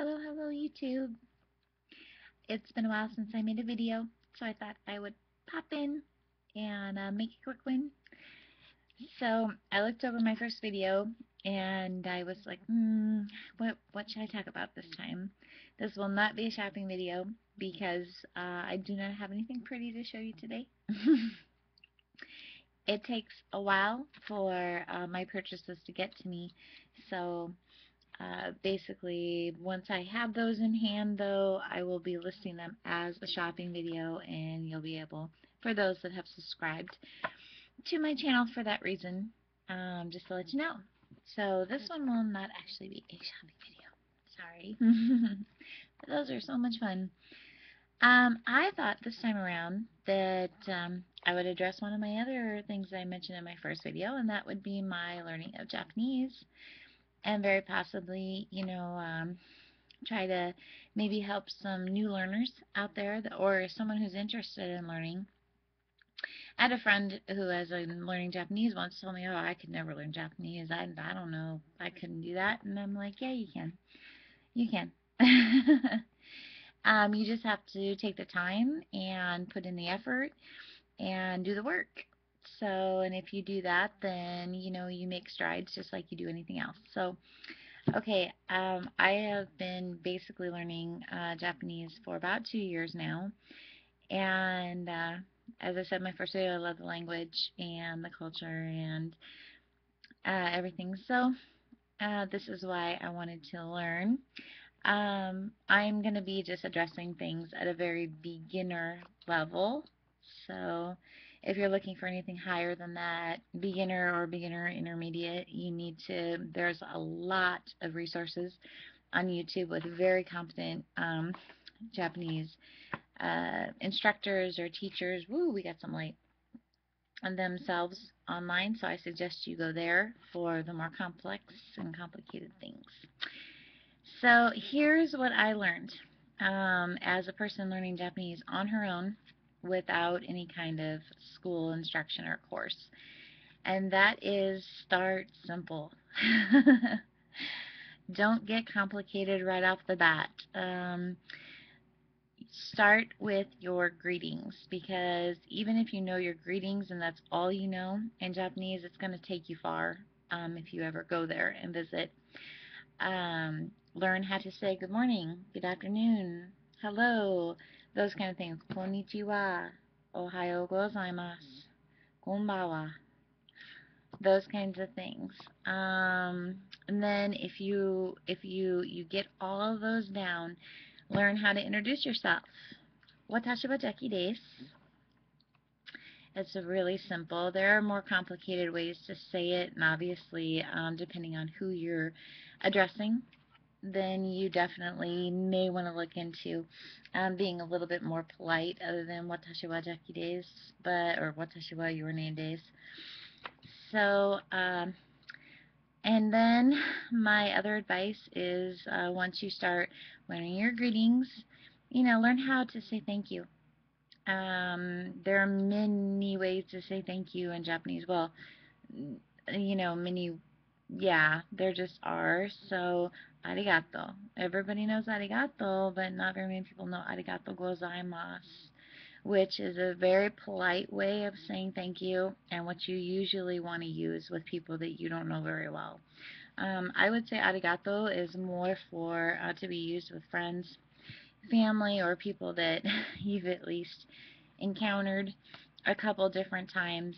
Hello, hello YouTube. It's been a while since I made a video, so I thought I would pop in and make a quick one. So I looked over my first video and I was like, what should I talk about this time? This will not be a shopping video because I do not have anything pretty to show you today. It takes a while for my purchases to get to me, so basically, once I have those in hand, though, I will be listing them as a shopping video, and you'll be able, for those that have subscribed to my channel for that reason, just to let you know. So this one will not actually be a shopping video. Sorry. But those are so much fun. I thought this time around that I would address one of my other things I mentioned in my first video, and that would be my learning of Japanese. And very possibly, try to maybe help some new learners out there or someone who's interested in learning. I had a friend who, as I'm learning Japanese, once told me, "Oh, I could never learn Japanese. I don't know. I couldn't do that." And I'm like, "Yeah, you can. You can." You just have to take the time and put in the effort and do the work. So, and if you do that, then, you make strides just like you do anything else. So, okay, I have been basically learning Japanese for about 2 years now, and as I said in my first video, I love the language and the culture and everything. So this is why I wanted to learn. I'm going to be just addressing things at a very beginner level. So if you're looking for anything higher than that, beginner or beginner intermediate, there's a lot of resources on YouTube with very competent Japanese instructors or teachers. Woo, we got some light on themselves online, so I suggest you go there for the more complex and complicated things. So here's what I learned as a person learning Japanese on her own without any kind of school instruction or course. And that is start simple. Don't get complicated right off the bat. Start with your greetings, because even if you know your greetings and that's all you know in Japanese, it's going to take you far if you ever go there and visit. Learn how to say good morning, good afternoon, hello, those kind of things. Konnichiwa, ohayo gozaimasu, konbawa, those kinds of things. And then if you get all of those down, learn how to introduce yourself. Watashi wa Jackie desu. It's really simple. There are more complicated ways to say it, and obviously, depending on who you're addressing, then you definitely may want to look into being a little bit more polite other than watashi wa Jackie desu, or watashi wa your name desu. So, and then my other advice is once you start learning your greetings, learn how to say thank you. There are many ways to say thank you in Japanese. Well, there just are. So, arigato. Everybody knows arigato, but not very many people know arigato gozaimasu, which is a very polite way of saying thank you and what you usually want to use with people that you don't know very well. I would say arigato is more for to be used with friends, family, or people that you've at least encountered a couple different times.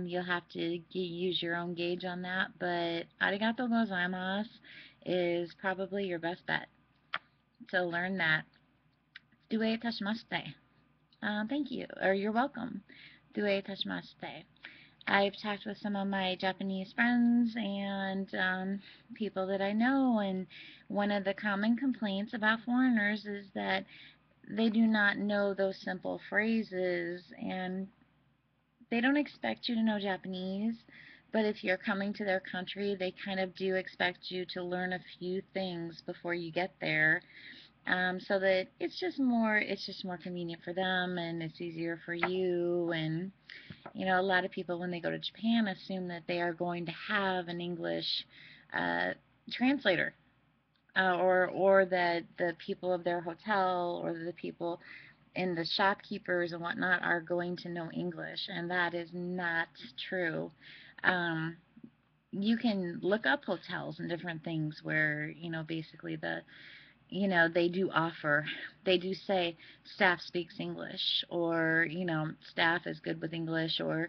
You'll have to use your own gauge on that, but arigato gozaimasu is probably your best bet. So learn that. Due itashimashite. Thank you, or you're welcome. Due itashimashite. I've talked with some of my Japanese friends and people that I know, and one of the common complaints about foreigners is that they do not know those simple phrases, and they don't expect you to know Japanese, but if you're coming to their country, they kind of do expect you to learn a few things before you get there. So that it's just more convenient for them, and it's easier for you. And a lot of people, when they go to Japan, assume that they are going to have an English translator. or that the people of their hotel or the people and the shopkeepers and whatnot are going to know English, and that is not true. Um, you can look up hotels and different things where, basically they do offer, they do say staff speaks English, or, staff is good with English, or,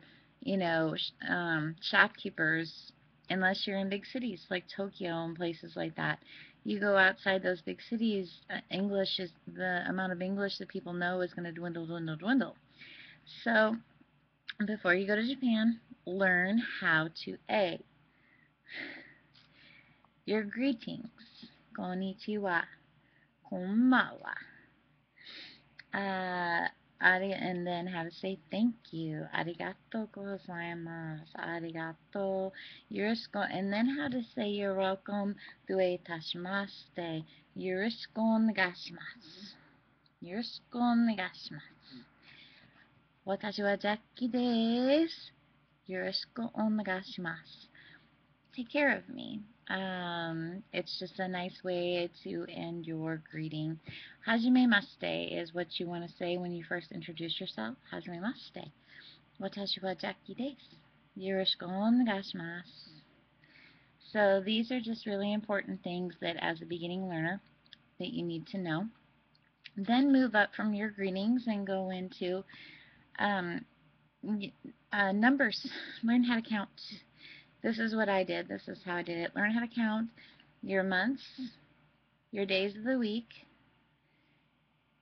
shopkeepers, unless you're in big cities like Tokyo and places like that. You go outside those big cities, English is the amount of English that people know is going to dwindle, dwindle, dwindle. So before you go to Japan, learn how to your greetings. Konnichiwa, konbanwa. Uh, and then how to say thank you. Arigato gozaimasu. Arigato. Yoroshiku. And then how to say you're welcome. Due itashimashite. Yoroshiku onegaishimasu. Yoroshiku onegaishimasu. Watashi wa Jackie desu. Yoroshiku onegaishimasu. Take care of me. It's just a nice way to end your greeting. Hajimemashite is what you want to say when you first introduce yourself. Hajimemashite. Watashi wa Jackie desu. Yoroshiku onegaishimasu. So these are just really important things that as a beginning learner that you need to know. Then move up from your greetings and go into um, numbers. Learn how to count. This is what I did. This is how I did it. Learn how to count your months, your days of the week,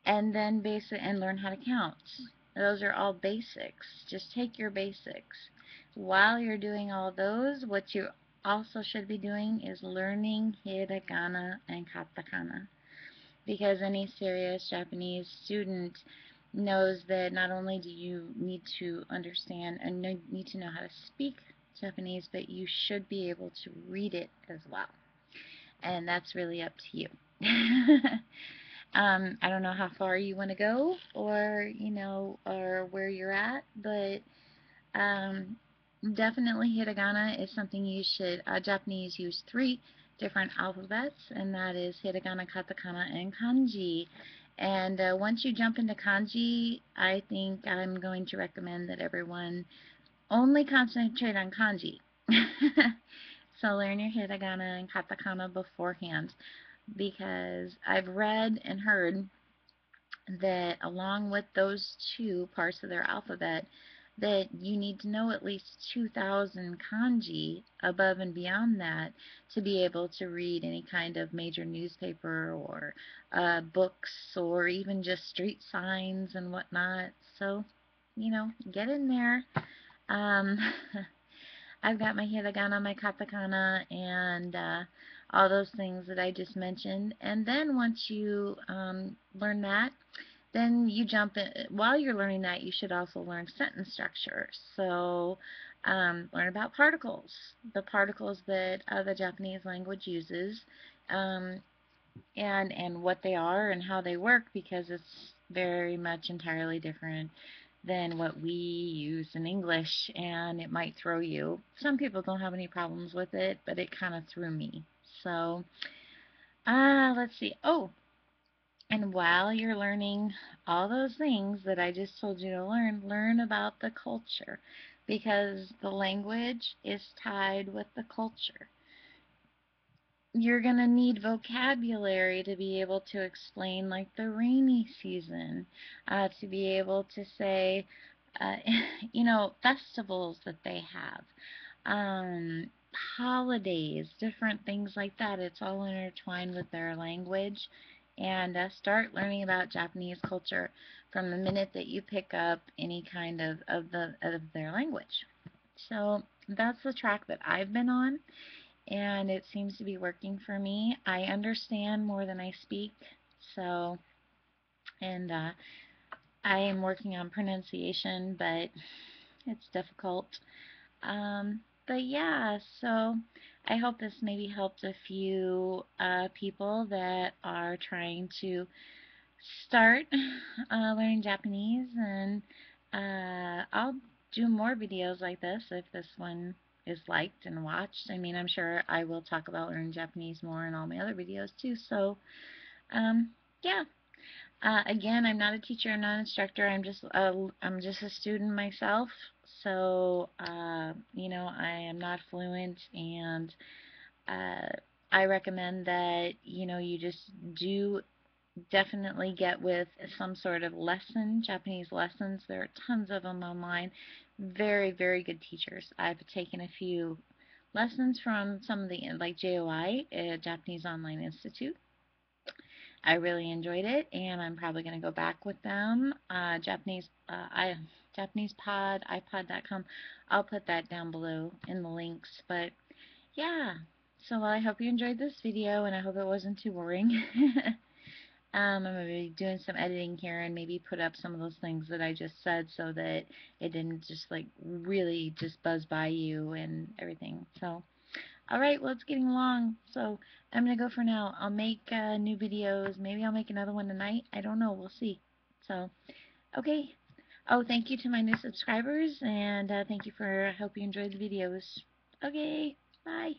and then and learn how to count. Those are all basics. Just take your basics. While you're doing all those, what you also should be doing is learning Hiragana and Katakana. Because any serious Japanese student knows that not only do you need to understand and need to know how to speak Japanese, but you should be able to read it as well. And that's really up to you. I don't know how far you want to go or, or where you're at, but definitely hiragana is something you should, Japanese use 3 different alphabets, and that is hiragana, katakana, and kanji. And once you jump into kanji, I think I'm going to recommend that everyone only concentrate on kanji. So learn your hiragana and katakana beforehand, because I've read and heard that along with those 2 parts of their alphabet, that you need to know at least 2,000 kanji above and beyond that to be able to read any kind of major newspaper or books or even just street signs and whatnot. So, get in there. Um, I've got my hiragana, my katakana, and all those things that I just mentioned. And then once you learn that, then you jump in. While you're learning that, you should also learn sentence structure. So learn about particles, the particles that the Japanese language uses, um, and what they are and how they work, because it's very much entirely different than what we use in English, and it might throw you. Some people don't have any problems with it, but it kind of threw me. So, let's see. Oh, and while you're learning all those things that I just told you to learn about the culture, because the language is tied with the culture. You're going to need vocabulary to be able to explain, like, the rainy season, to be able to say, uh, festivals that they have, um, holidays, different things like that. It's all intertwined with their language. And start learning about Japanese culture from the minute that you pick up any kind of their language. So that's the track that I've been on, and it seems to be working for me. I understand more than I speak, so, and I am working on pronunciation, but it's difficult. But yeah, so I hope this maybe helped a few people that are trying to start learning Japanese, and I'll do more videos like this if this one is liked and watched. I mean, I'm sure I will talk about learning Japanese more in all my other videos too. So, um, yeah. Again, I'm not a teacher. I'm not an instructor. I'm just a student myself. So, you know, I am not fluent, and uh, I recommend that, you know, you just do definitely get with some sort of lesson, Japanese lessons. There are tons of them online. Very, very good teachers. I've taken a few lessons from some of the, like JOI, Japanese Online Institute. I really enjoyed it, and I'm probably going to go back with them. Japanese Pod, iPod.com. I'll put that down below in the links. But yeah, so I hope you enjoyed this video, and I hope it wasn't too boring. I'm going to be doing some editing here and maybe put up some of those things that I just said so that it didn't just like really just buzz by you and everything. So, alright, well, it's getting long, so I'm going to go for now. I'll make new videos. Maybe I'll make another one tonight. I don't know. We'll see. So, okay. Oh, thank you to my new subscribers, and thank you for, I hope you enjoyed the videos. Okay, bye.